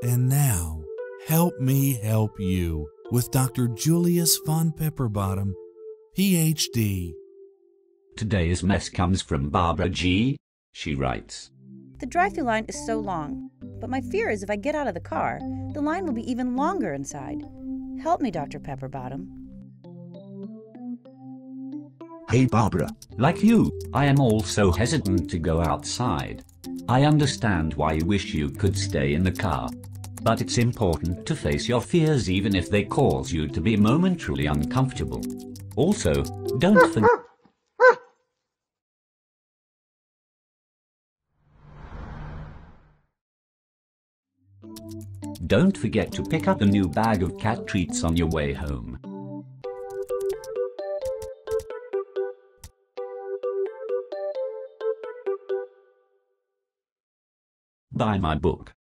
And now, help me help you with Dr. Julius von Pepperbottom, Ph.D. Today's mess comes from Barbara G. She writes, The drive-thru line is so long, but my fear is if I get out of the car, the line will be even longer inside. Help me, Dr. Pepperbottom. Hey Barbara, like you, I am also hesitant to go outside. I understand why you wish you could stay in the car. But it's important to face your fears even if they cause you to be momentarily uncomfortable. Also, don't forget Don't forget to pick up a new bag of cat treats on your way home. Buy my book.